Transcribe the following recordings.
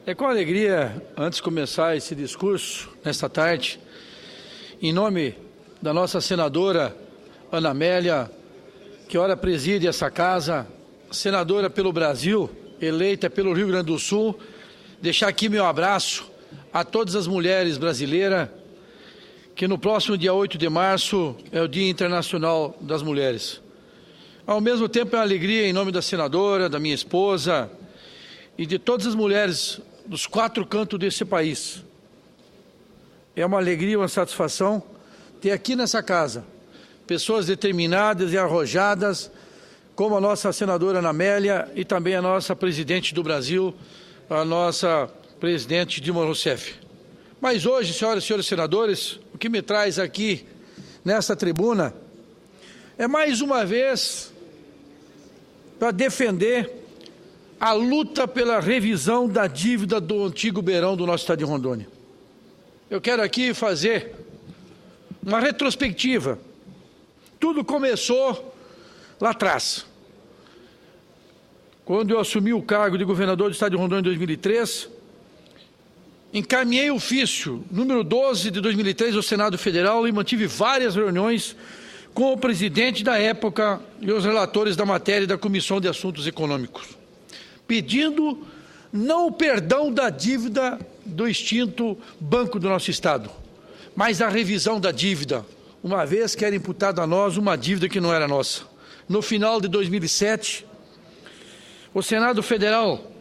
É com alegria, antes de começar esse discurso, nesta tarde, em nome da nossa senadora Ana Amélia, que ora preside essa casa, senadora pelo Brasil, eleita pelo Rio Grande do Sul, deixar aqui meu abraço a todas as mulheres brasileiras, que no próximo dia 8 de março é o Dia Internacional das Mulheres. Ao mesmo tempo é uma alegria em nome da senadora, da minha esposa e de todas as mulheres dos 4 cantos desse país. É uma alegria, uma satisfação ter aqui nessa casa pessoas determinadas e arrojadas, como a nossa senadora Ana Amélia e também a nossa presidente do Brasil, a nossa presidente Dilma Rousseff. Mas hoje, senhoras e senhores senadores, o que me traz aqui nessa tribuna é mais uma vez para defender a luta pela revisão da dívida do antigo beirão do nosso estado de Rondônia. Eu quero aqui fazer uma retrospectiva. Tudo começou lá atrás, quando eu assumi o cargo de governador do estado de Rondônia em 2003, encaminhei o ofício número 12 de 2003 ao Senado Federal e mantive várias reuniões com o presidente da época e os relatores da matéria da Comissão de Assuntos Econômicos, pedindo não o perdão da dívida do extinto Banco do nosso Estado, mas a revisão da dívida, uma vez que era imputada a nós uma dívida que não era nossa. No final de 2007, o Senado Federal,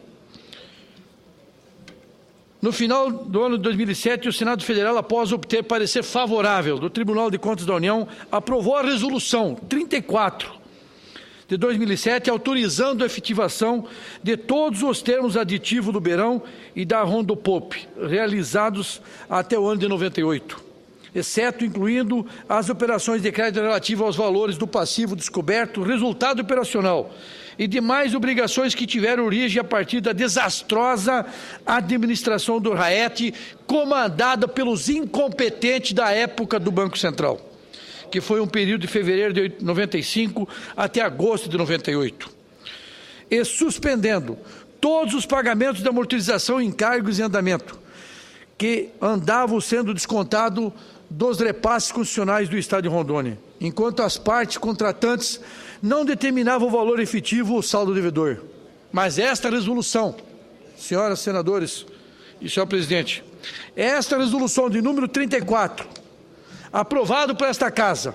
no final do ano de 2007, o Senado Federal, após obter parecer favorável do Tribunal de Contas da União, aprovou a Resolução 34 de 2007, autorizando a efetivação de todos os termos aditivos do Beirão e da Rondopop, realizados até o ano de 98, exceto incluindo as operações de crédito relativas aos valores do passivo descoberto, resultado operacional, e demais obrigações que tiveram origem a partir da desastrosa administração do RAET, comandada pelos incompetentes da época do Banco Central, que foi um período de fevereiro de 95 até agosto de 98, e suspendendo todos os pagamentos de amortização, encargos e andamento, que andavam sendo descontados dos repasses constitucionais do Estado de Rondônia, enquanto as partes contratantes não determinavam o valor efetivo ou saldo devedor. Mas esta resolução, senhoras senadores e senhor presidente, esta resolução de número 34, aprovado por esta casa,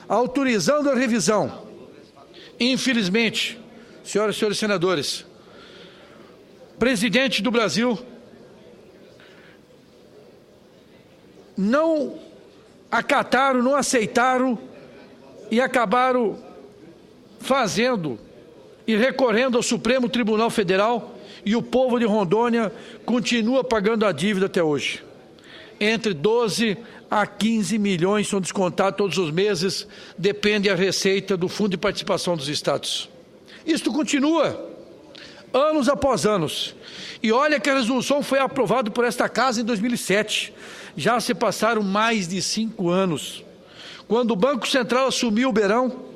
autorizando a revisão, infelizmente, senhoras e senhores senadores, presidente do Brasil não acataram, não aceitaram e acabaram fazendo e recorrendo ao Supremo Tribunal Federal, e o povo de Rondônia continua pagando a dívida até hoje. Entre 12 a 15 milhões são descontados todos os meses, depende a receita do Fundo de Participação dos Estados. Isto continua, anos após anos. E olha que a resolução foi aprovada por esta casa em 2007. Já se passaram mais de 5 anos. Quando o Banco Central assumiu o Beirão,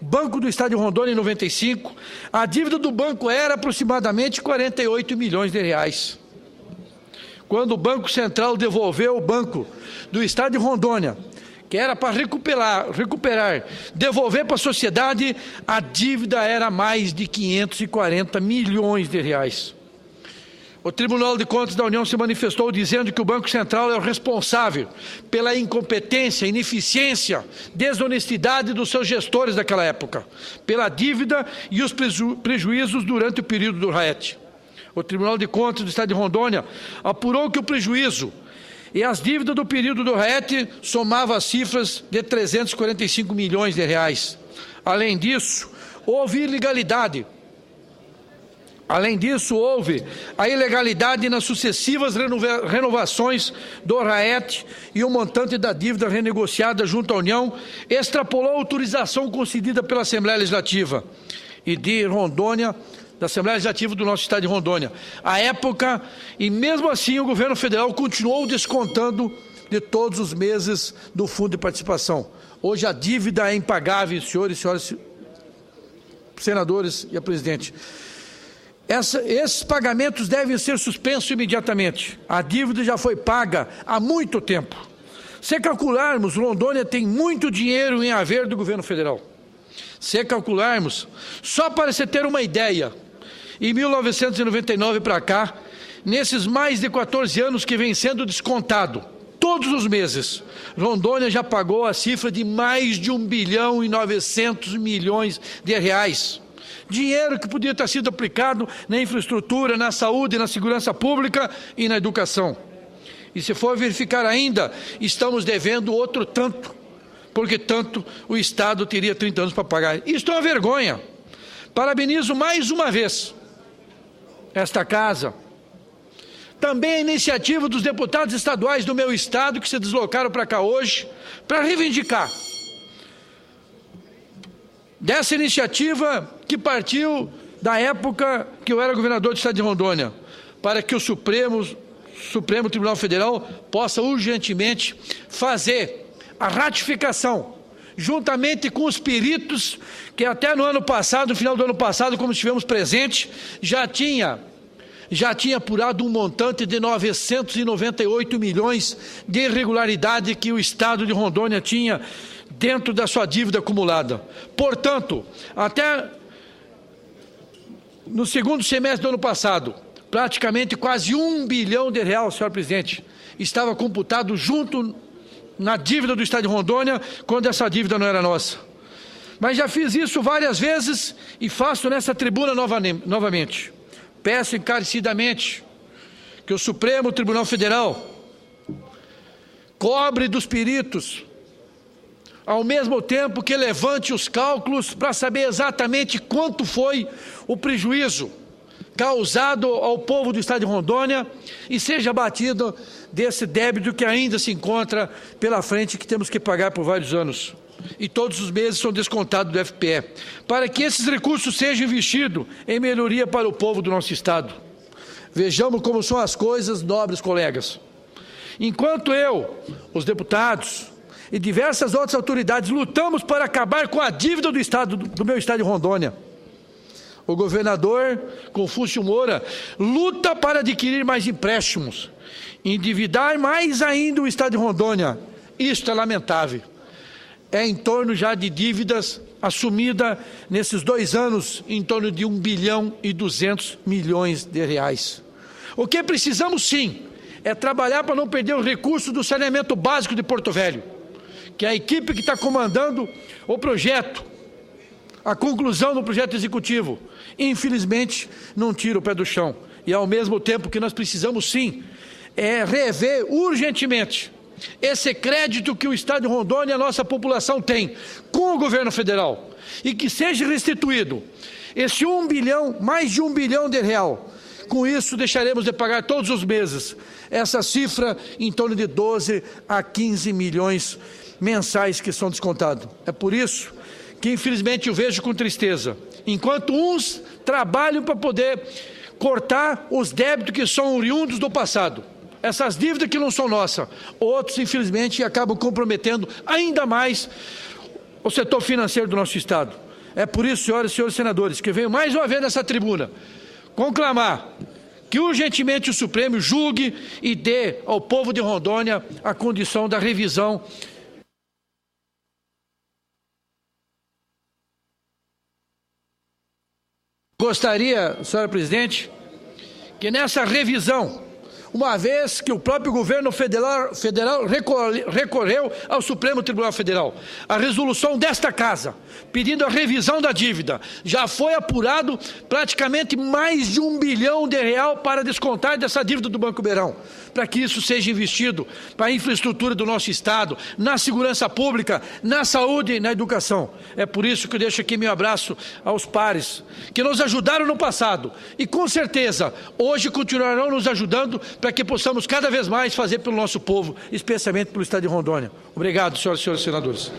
Banco do Estado de Rondônia em 95, a dívida do banco era aproximadamente 48 milhões de reais. Quando o Banco Central devolveu o Banco do Estado de Rondônia, que era para recuperar, devolver para a sociedade, a dívida era mais de 540 milhões de reais. O Tribunal de Contas da União se manifestou dizendo que o Banco Central é o responsável pela incompetência, ineficiência, desonestidade dos seus gestores daquela época, pela dívida e os prejuízos durante o período do RAET. O Tribunal de Contas do Estado de Rondônia apurou que o prejuízo e as dívidas do período do RAET somavam as cifras de 345 milhões de reais. Além disso, houve ilegalidade. Além disso, houve a ilegalidade nas sucessivas renovações do RAET, e o montante da dívida renegociada junto à União extrapolou a autorização concedida pela Assembleia Legislativa e de Rondônia, da Assembleia Legislativa do nosso estado de Rondônia, à época, e mesmo assim o governo federal continuou descontando de todos os meses do Fundo de Participação. Hoje a dívida é impagável, senhores e senhoras senadores e a presidente. Esses pagamentos devem ser suspensos imediatamente. A dívida já foi paga há muito tempo. Se calcularmos, Rondônia tem muito dinheiro em haver do governo federal. Se calcularmos, só para você ter uma ideia, em 1999 para cá, nesses mais de 14 anos que vem sendo descontado, todos os meses, Rondônia já pagou a cifra de mais de 1 bilhão e 900 milhões de reais. Dinheiro que podia ter sido aplicado na infraestrutura, na saúde, na segurança pública e na educação. E se for verificar ainda, estamos devendo outro tanto, porque tanto o Estado teria 30 anos para pagar. Isto é uma vergonha. Parabenizo mais uma vez esta casa. Também a iniciativa dos deputados estaduais do meu estado que se deslocaram para cá hoje para reivindicar dessa iniciativa que partiu da época que eu era governador do estado de Rondônia, para que o Supremo Tribunal Federal possa urgentemente fazer a ratificação, juntamente com os peritos, que até no ano passado, no final do ano passado, como estivemos presentes, já tinha apurado um montante de 998 milhões de irregularidade que o estado de Rondônia tinha dentro da sua dívida acumulada. Portanto, até no segundo semestre do ano passado, praticamente quase 1 bilhão de reais, senhor presidente, estava computado junto na dívida do estado de Rondônia, quando essa dívida não era nossa. Mas já fiz isso várias vezes e faço nessa tribuna novamente. Peço encarecidamente que o Supremo Tribunal Federal cobre dos peritos, ao mesmo tempo que levante os cálculos para saber exatamente quanto foi o prejuízo causado ao povo do estado de Rondônia e seja batido desse débito que ainda se encontra pela frente, que temos que pagar por vários anos. E todos os meses são descontados do FPE, para que esses recursos sejam investidos em melhoria para o povo do nosso estado. Vejamos como são as coisas, nobres colegas. Enquanto eu, os deputados e diversas outras autoridades lutamos para acabar com a dívida do estado, do meu estado de Rondônia, o governador Confúcio Moura luta para adquirir mais empréstimos, endividar mais ainda o estado de Rondônia. Isto é lamentável. É em torno já de dívidas assumida nesses 2 anos, em torno de 1 bilhão e 200 milhões de reais. O que precisamos sim é trabalhar para não perder o recurso do saneamento básico de Porto Velho, que é a equipe que está comandando o projeto, a conclusão do projeto executivo, infelizmente não tira o pé do chão. E ao mesmo tempo que nós precisamos sim rever urgentemente esse crédito que o estado de Rondônia e a nossa população tem com o governo federal, e que seja restituído esse 1 bilhão, mais de 1 bilhão de real. Com isso deixaremos de pagar todos os meses essa cifra em torno de 12 a 15 milhões mensais que são descontados. É por isso que infelizmente eu vejo com tristeza, enquanto uns trabalham para poder cortar os débitos que são oriundos do passado, essas dívidas que não são nossas, outros infelizmente acabam comprometendo ainda mais o setor financeiro do nosso estado. É por isso, senhoras e senhores senadores, que venho mais uma vez nessa tribuna conclamar que urgentemente o Supremo julgue e dê ao povo de Rondônia a condição da revisão. Gostaria, senhora presidente, que nessa revisão, uma vez que o próprio governo federal recorreu ao Supremo Tribunal Federal, a resolução desta casa, pedindo a revisão da dívida, já foi apurado praticamente mais de 1 bilhão de real para descontar dessa dívida do Banco Beirão, para que isso seja investido para a infraestrutura do nosso estado, na segurança pública, na saúde e na educação. É por isso que eu deixo aqui meu abraço aos pares que nos ajudaram no passado e com certeza hoje continuarão nos ajudando para que possamos cada vez mais fazer pelo nosso povo, especialmente pelo estado de Rondônia. Obrigado, senhoras e senhores senadores.